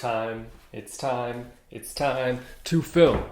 It's time to film.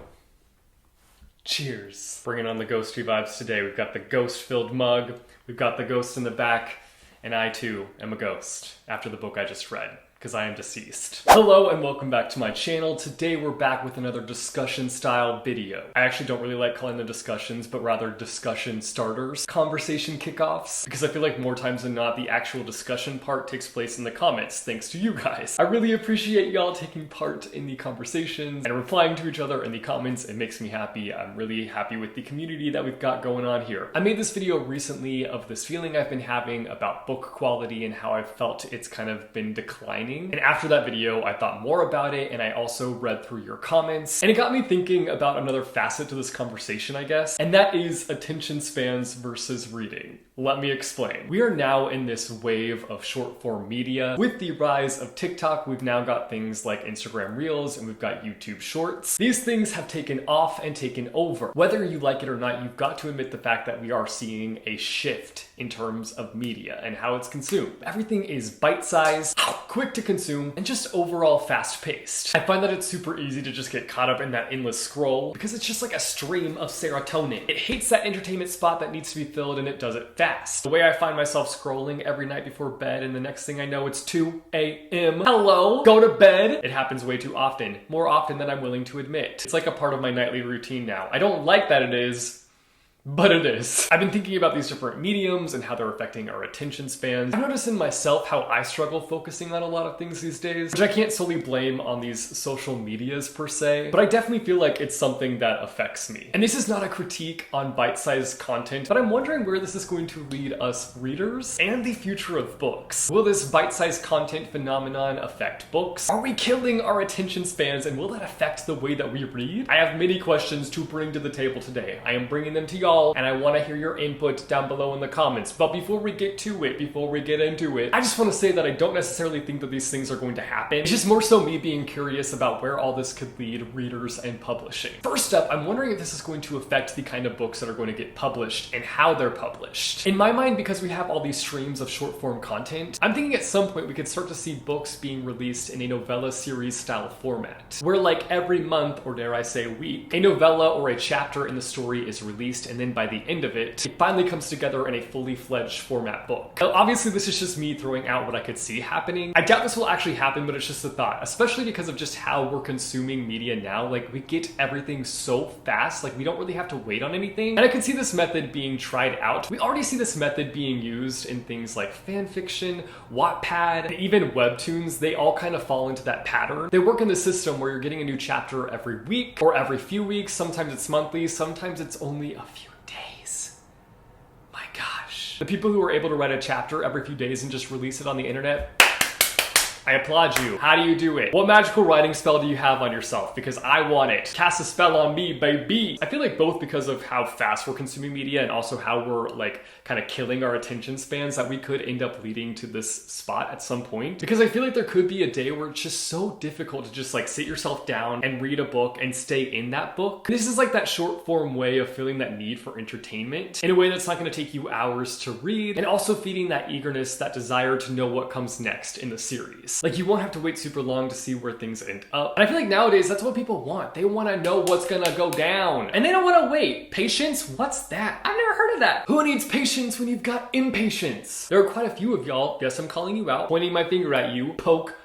Cheers. Bringing on the ghostly vibes today. We've got the ghost-filled mug, we've got the ghost in the back, and I too am a ghost after the book I just read, because I am deceased. Hello and welcome back to my channel. Today we're back with another discussion style video. I actually don't really like calling them discussions, but rather discussion starters, conversation kickoffs, because I feel like more times than not the actual discussion part takes place in the comments, thanks to you guys. I really appreciate y'all taking part in the conversations and replying to each other in the comments. It makes me happy. I'm really happy with the community that we've got going on here. I made this video recently of this feeling I've been having about book quality and how I've felt it's kind of been declining. And after that video, I thought more about it, and I also read through your comments, and it got me thinking about another facet to this conversation, I guess, and that is attention spans versus reading. Let me explain. We are now in this wave of short form media. With the rise of TikTok, we've now got things like Instagram Reels and we've got YouTube Shorts. These things have taken off and taken over. Whether you like it or not, you've got to admit the fact that we are seeing a shift in terms of media and how it's consumed. Everything is bite-sized, quick to consume, and just overall fast-paced. I find that it's super easy to just get caught up in that endless scroll because it's just like a stream of serotonin. It hates that entertainment spot that needs to be filled, and it does it fast. The way I find myself scrolling every night before bed, and the next thing I know it's 2 a.m. Hello, go to bed. It happens way too often, more often than I'm willing to admit. It's like a part of my nightly routine now. I don't like that it is, but it is. I've been thinking about these different mediums and how they're affecting our attention spans. I've noticed in myself how I struggle focusing on a lot of things these days, which I can't solely blame on these social medias per se, but I definitely feel like it's something that affects me. And this is not a critique on bite-sized content, but I'm wondering where this is going to lead us readers and the future of books. Will this bite-sized content phenomenon affect books? Are we killing our attention spans, and will that affect the way that we read? I have many questions to bring to the table today. I am bringing them to y'all, and I want to hear your input down below in the comments. But before we get to it, before we get into it, I just want to say that I don't necessarily think that these things are going to happen. It's just more so me being curious about where all this could lead readers and publishing. First up, I'm wondering if this is going to affect the kind of books that are going to get published and how they're published. In my mind, because we have all these streams of short form content, I'm thinking at some point we could start to see books being released in a novella series style format, where like every month, or dare I say week, a novella or a chapter in the story is released, and then by the end of it, it finally comes together in a fully fledged format book. Now, obviously, this is just me throwing out what I could see happening. I doubt this will actually happen, but it's just a thought, especially because of just how we're consuming media now. Like, we get everything so fast, like we don't really have to wait on anything. And I could see this method being tried out. We already see this method being used in things like fan fiction, Wattpad, and even webtoons. They all kind of fall into that pattern. They work in the system where you're getting a new chapter every week or every few weeks. Sometimes it's monthly, sometimes it's only a few days. My gosh. The people who are able to write a chapter every few days and just release it on the internet, I applaud you. How do you do it? What magical writing spell do you have on yourself? Because I want it. Cast a spell on me, baby. I feel like both because of how fast we're consuming media and also how we're like kind of killing our attention spans, that we could end up leading to this spot at some point. Because I feel like there could be a day where it's just so difficult to just like sit yourself down and read a book and stay in that book. This is like that short form way of feeling that need for entertainment in a way that's not going to take you hours to read, and also feeding that eagerness, that desire to know what comes next in the series. Like, you won't have to wait super long to see where things end up. And I feel like nowadays that's what people want. They want to know what's gonna go down. And they don't want to wait. Patience? What's that? I've never heard of that. Who needs patience when you've got impatience? There are quite a few of y'all, yes, I'm calling you out, pointing my finger at you, poke,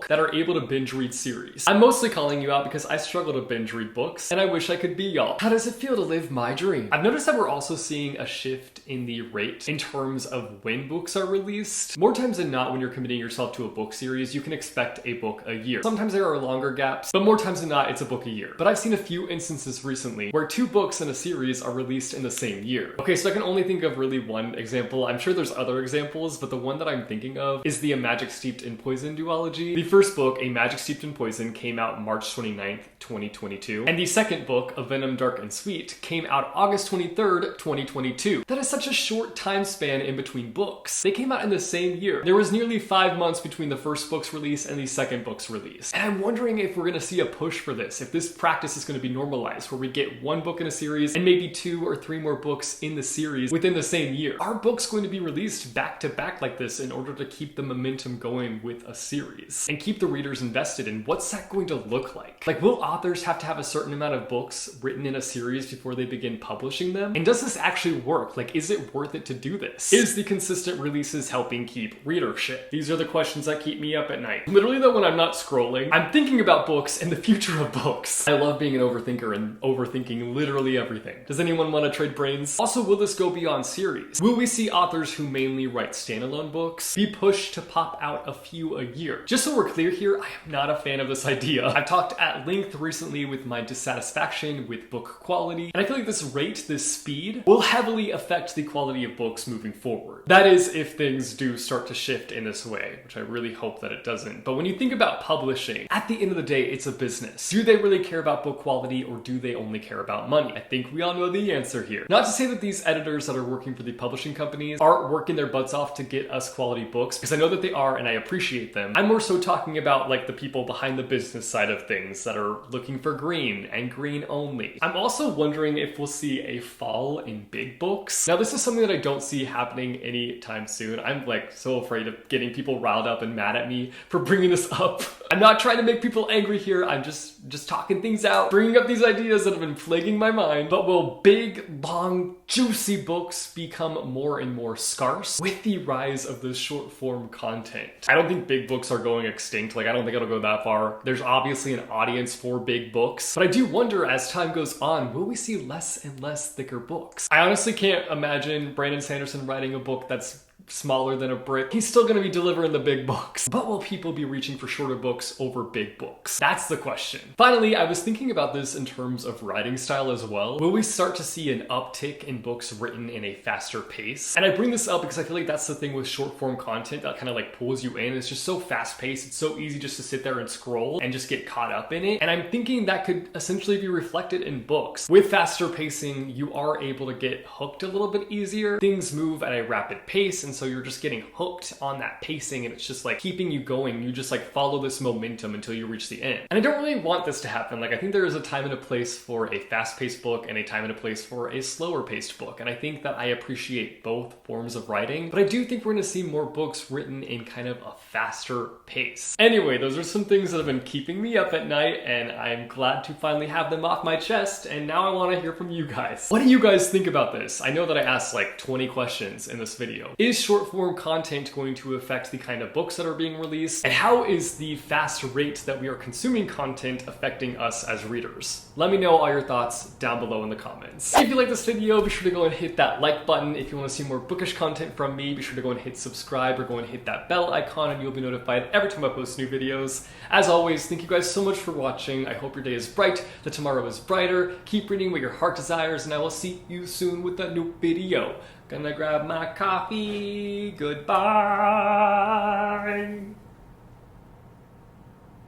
that are able to binge read series. I'm mostly calling you out because I struggle to binge read books, and I wish I could be y'all. How does it feel to live my dream? I've noticed that we're also seeing a shift in the rate in terms of when books are released. More times than not, when you're committing yourself to a book series, you can expect a book a year. Sometimes there are longer gaps, but more times than not, it's a book a year. But I've seen a few instances recently where 2 books in a series are released in the same year. Okay, so I can only think of really one example. I'm sure there's other examples, but the one that I'm thinking of is the A Magic Steeped in Poison duology. The first book, A Magic Steeped in Poison, came out March 29th, 2022. And the second book, A Venom Dark and Sweet, came out August 23rd, 2022. That is such a short time span in between books. They came out in the same year. There was nearly 5 months between the first book's release and the second book's release. And I'm wondering if we're gonna see a push for this, if this practice is gonna be normalized, where we get 1 book in a series and maybe 2 or 3 more books in the series within the same year. Are books going to be released back to back like this in order to keep the momentum going with a series? series and keep the readers invested in what's that going to look like? Like, will authors have to have a certain amount of books written in a series before they begin publishing them? And does this actually work? Like, is it worth it to do this? Is the consistent releases helping keep readership? These are the questions that keep me up at night. Literally though, when I'm not scrolling, I'm thinking about books and the future of books. I love being an overthinker and overthinking literally everything. Does anyone want to trade brains? Also, will this go beyond series? Will we see authors who mainly write standalone books be pushed to pop out a few a year? Just so we're clear here, I am not a fan of this idea. I've talked at length recently with my dissatisfaction with book quality, and I feel like this rate, this speed, will heavily affect the quality of books moving forward. That is, if things do start to shift in this way, which I really hope that it doesn't. But when you think about publishing, at the end of the day, it's a business. Do they really care about book quality, or do they only care about money? I think we all know the answer here. Not to say that these editors that are working for the publishing companies aren't working their butts off to get us quality books, because I know that they are and I appreciate them. I'm more so talking about like the people behind the business side of things that are looking for green and green only. I'm also wondering if we'll see a fall in big books. Now, this is something that I don't see happening anytime soon. I'm like so afraid of getting people riled up and mad at me for bringing this up. I'm not trying to make people angry here. I'm just talking things out, bringing up these ideas that have been plaguing my mind. But will big, long, juicy books become more and more scarce with the rise of this short form content? I don't think big books are going extinct. Like, I don't think it'll go that far. There's obviously an audience for big books, but I do wonder as time goes on, will we see less and less thicker books? I honestly can't imagine Brandon Sanderson writing a book that's smaller than a brick. He's still gonna be delivering the big books. But will people be reaching for shorter books over big books? That's the question. Finally, I was thinking about this in terms of writing style as well. Will we start to see an uptick in books written in a faster pace? And I bring this up because I feel like that's the thing with short form content that kind of like pulls you in. It's just so fast paced. It's so easy just to sit there and scroll and just get caught up in it. And I'm thinking that could essentially be reflected in books. With faster pacing, you are able to get hooked a little bit easier. Things move at a rapid pace, and so you're just getting hooked on that pacing, and it's just like keeping you going. You just like follow this momentum until you reach the end. And I don't really want this to happen. Like, I think there is a time and a place for a fast-paced book and a time and a place for a slower-paced book. And I think that I appreciate both forms of writing, but I do think we're gonna see more books written in kind of a faster pace. Anyway, those are some things that have been keeping me up at night, and I'm glad to finally have them off my chest. And now I want to hear from you guys. What do you guys think about this? I know that I asked like 20 questions in this video. Is short form content going to affect the kind of books that are being released? And how is the fast rate that we are consuming content affecting us as readers? Let me know all your thoughts down below in the comments. If you like this video, be sure to go and hit that like button. If you want to see more bookish content from me, be sure to go and hit subscribe or go and hit that bell icon, and you'll be notified every time I post new videos. As always, thank you guys so much for watching. I hope your day is bright, that tomorrow is brighter. Keep reading what your heart desires, and I will see you soon with a new video. Gonna grab my coffee. Goodbye.